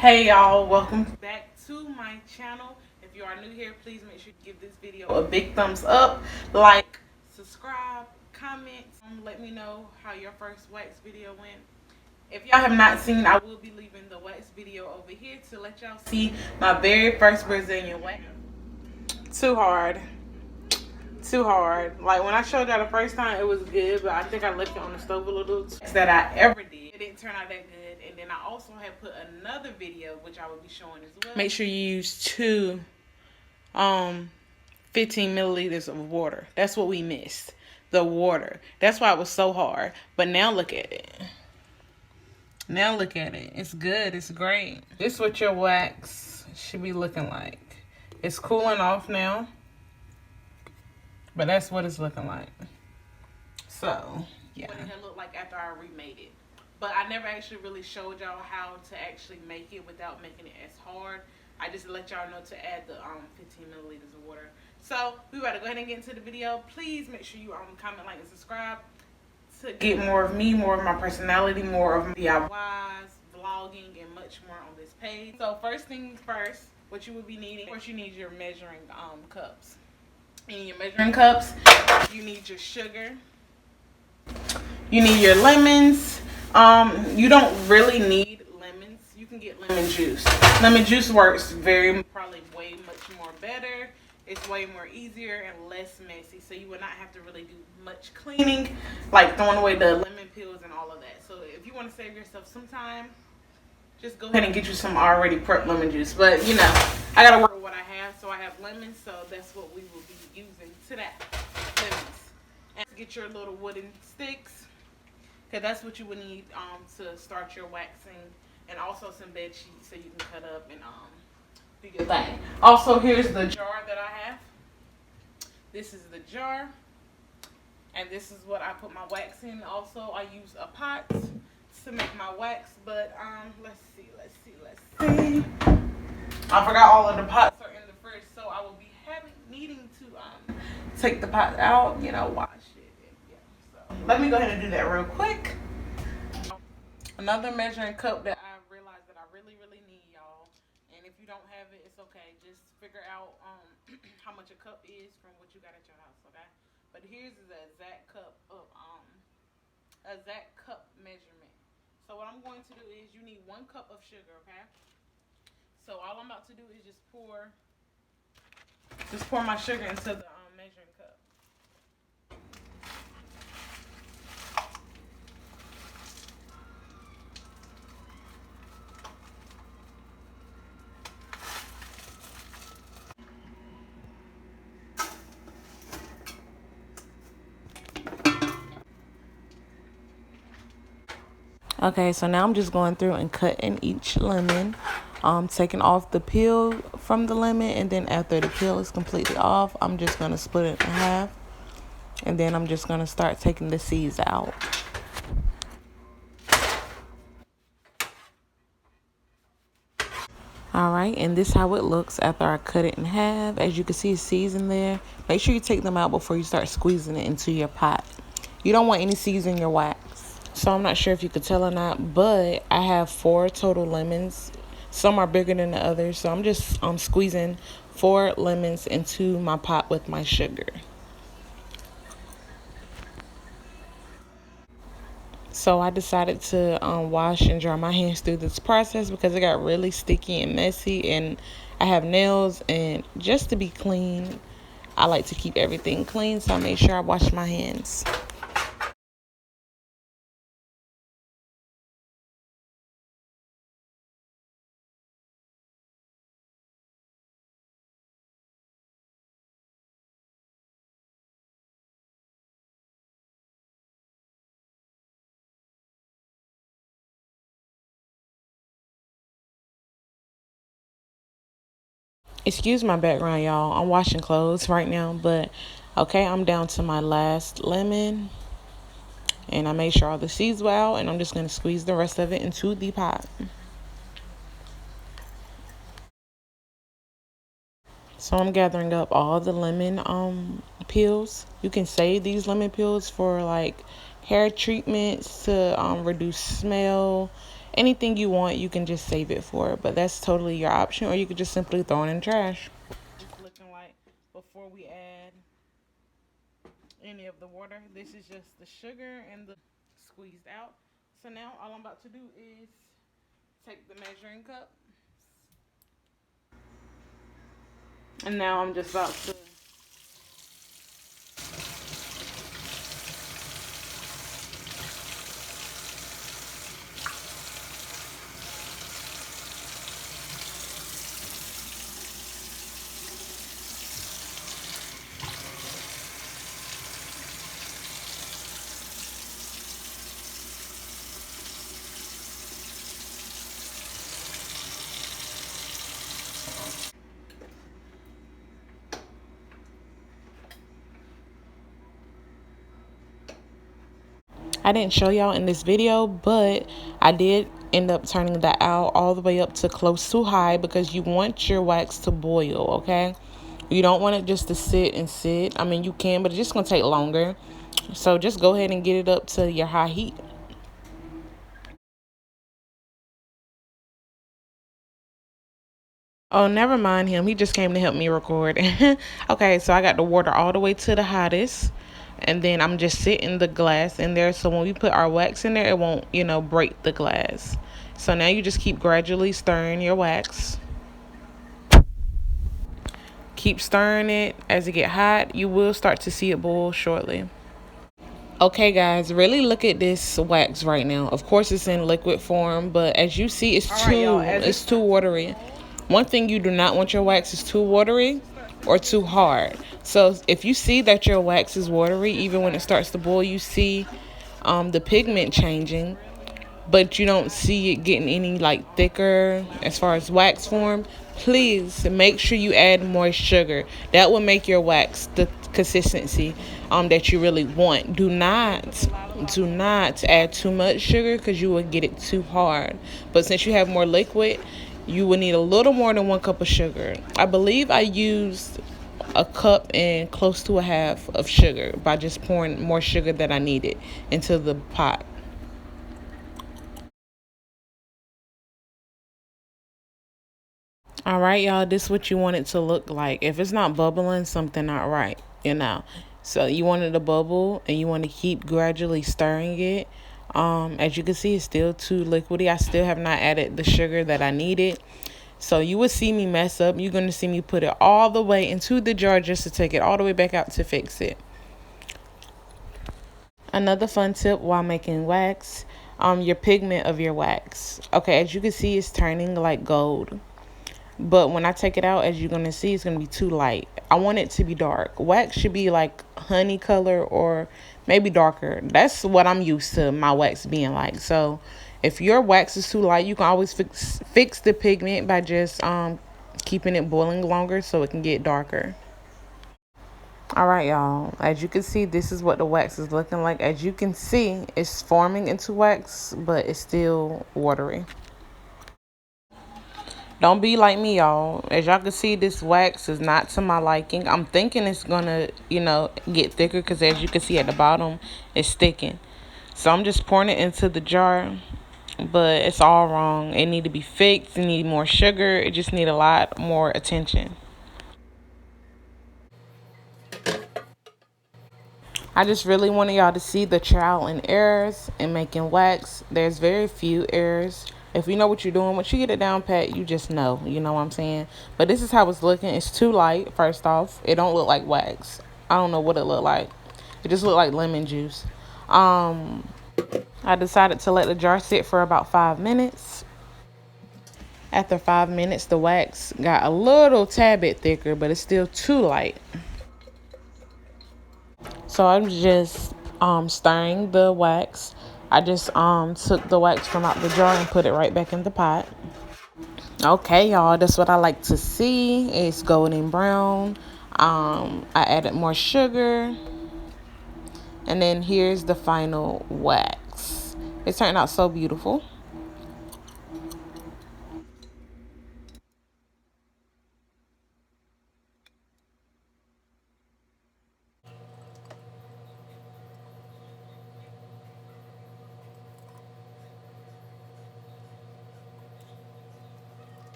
Hey y'all, welcome back to my channel. If you are new here, please make sure you give this video a big thumbs up, like, subscribe, comment, let me know how your first wax video went. If y'all have not seen, I will be leaving the wax video over here to let y'all see my very first Brazilian wax. Too hard. Too hard. Like when I showed y'all the first time, it was good, but I think I left it on the stove a little too. That I ever did. It didn't turn out that good. And then I also have put another video, which I will be showing as well. Make sure you use two 15 milliliters of water. That's what we missed. The water. That's why it was so hard. But now look at it. Now look at it. It's good. It's great. This is what your wax should be looking like. It's cooling off now. But that's what it's looking like. So, yeah. What it looked like after I remade it. But I never actually really showed y'all how to actually make it without making it as hard. I just let y'all know to add the 15 milliliters of water. So, we better go ahead and get into the video. Please make sure you comment, like, and subscribe to get more of me, more of my personality, more of DIYs, vlogging, and much more on this page. So, first things first, what you will be needing. First, you need your measuring cups. In your measuring cups, you need your sugar. You need your lemons. You don't really need lemons. You can get lemon juice. Lemon juice works probably way much more better. It's way more easier and less messy. So you will not have to really do much cleaning, like throwing away the lemon peels and all of that. So if you want to save yourself some time, just go ahead and get you some already prepped lemon juice. But you know, I gotta work with what I have. So I have lemons, so that's what we will be using to that. Lemons. And get your little wooden sticks, because that's what you would need to start your waxing, and also some bed sheets so you can cut up and do your thing. Also, here's the jar that I have. This is the jar, and this is what I put my wax in. Also, I use a pot to make my wax, but let's see. I forgot all of the pots are in the fridge, so I will be needing to take the pot out, wash it. Yeah. So let me go ahead and do that real quick. Another measuring cup that I realized that I really need, y'all. And if you don't have it, it's okay. Just figure out how much a cup is from what you got at your house, okay? But here's the exact cup measurement. So what I'm going to do is you need 1 cup of sugar, okay? So all I'm about to do is just pour my sugar into the measuring cup. Okay, so now I'm just going through and cutting each lemon, taking off the peel from the lemon, and then after the peel is completely off, I'm just going to split it in half, and then I'm just going to start taking the seeds out. Alright, and this is how it looks after I cut it in half. As you can see, seeds in there. Make sure you take them out before you start squeezing it into your pot. You don't want any seeds in your wax. So I'm not sure if you could tell or not, but I have 4 total lemons. Some are bigger than the others, so I'm just squeezing 4 lemons into my pot with my sugar. So I decided to wash and dry my hands through this process because it got really sticky and messy, and I have nails, and just to be clean, I like to keep everything clean, so I made sure I washed my hands. Excuse my background, y'all. I'm washing clothes right now, but okay, I'm down to my last lemon, and I made sure all the seeds were out, and I'm just going to squeeze the rest of it into the pot. So I'm gathering up all the lemon peels. You can save these lemon peels for like hair treatments to reduce smell Anything you want, you can just save it for, but that's totally your option, or you could just simply throw it in the trash. It's looking like before we add any of the water. This is just the sugar and the squeezed out. So now all I'm about to do is take the measuring cup, and now I'm just about to I didn't show y'all in this video, but I did end up turning that out all the way up to close to high because you want your wax to boil, okay? You don't want it just to sit and sit. I mean, you can, but it's just going to take longer. So just go ahead and get it up to your high heat. Oh, never mind him. He just came to help me record. Okay, so I got the water all the way to the hottest. And then I'm just sitting the glass in there. So when we put our wax in there, it won't, break the glass. So now you just keep gradually stirring your wax. Keep stirring it as it get hot. You will start to see it boil shortly. Okay, guys, really look at this wax right now. Of course, it's in liquid form, but as you see, it's too watery. One thing you do not want your wax is too watery or too hard. So if you see that your wax is watery, even when it starts to boil, you see the pigment changing, but you don't see it getting any like thicker as far as wax form, please make sure you add more sugar. That will make your wax the consistency that you really want. Do not add too much sugar because you will get it too hard. But since you have more liquid, you will need a little more than 1 cup of sugar. I believe I used a cup and close to a half of sugar by just pouring more sugar than I needed into the pot. All right, y'all, this is what you want it to look like. If it's not bubbling, something not right. So you want it to bubble, and you want to keep gradually stirring it. As you can see, it's still too liquidy. I still have not added the sugar that I needed. So you will see me mess up. You're going to see me put it all the way into the jar just to take it all the way back out to fix it. Another fun tip while making wax, your pigment of your wax. Okay, as you can see, it's turning like gold. But when I take it out, as you're going to see, it's going to be too light. I want it to be dark. Wax should be like honey color or maybe darker. That's what I'm used to my wax being like. So if your wax is too light, you can always fix the pigment by just keeping it boiling longer so it can get darker. All right, y'all. As you can see, this is what the wax is looking like. As you can see, it's forming into wax, but it's still watery. Don't be like me, y'all. As y'all can see, this wax is not to my liking. I'm thinking it's gonna, get thicker because as you can see at the bottom, it's sticking. So I'm just pouring it into the jar, but it's all wrong. It need to be fixed. It need more sugar. It just need a lot more attention. I just really wanted y'all to see the trial and errors in making wax. There's very few errors. If you know what you're doing, once you get it down pat, you just know. You know what I'm saying? But this is how it's looking. It's too light, first off. It don't look like wax. I don't know what it looked like. It just looked like lemon juice. I decided to let the jar sit for about 5 minutes. After 5 minutes, the wax got a little tad bit thicker, but it's still too light. So I'm just stirring the wax. I just took the wax from out the jar and put it right back in the pot. Okay, y'all, that's what I like to see. It's golden brown. I added more sugar. And then here's the final wax. It turned out so beautiful.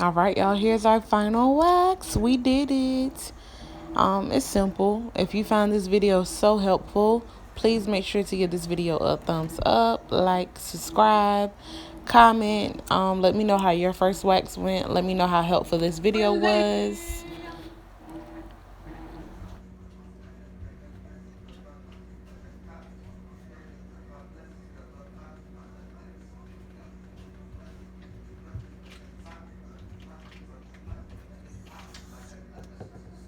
All right, y'all, here's our final wax. We did it. It's simple. If you found this video so helpful, please make sure to give this video a thumbs up, like, subscribe, comment. Let me know how your first wax went. Let me know how helpful this video was.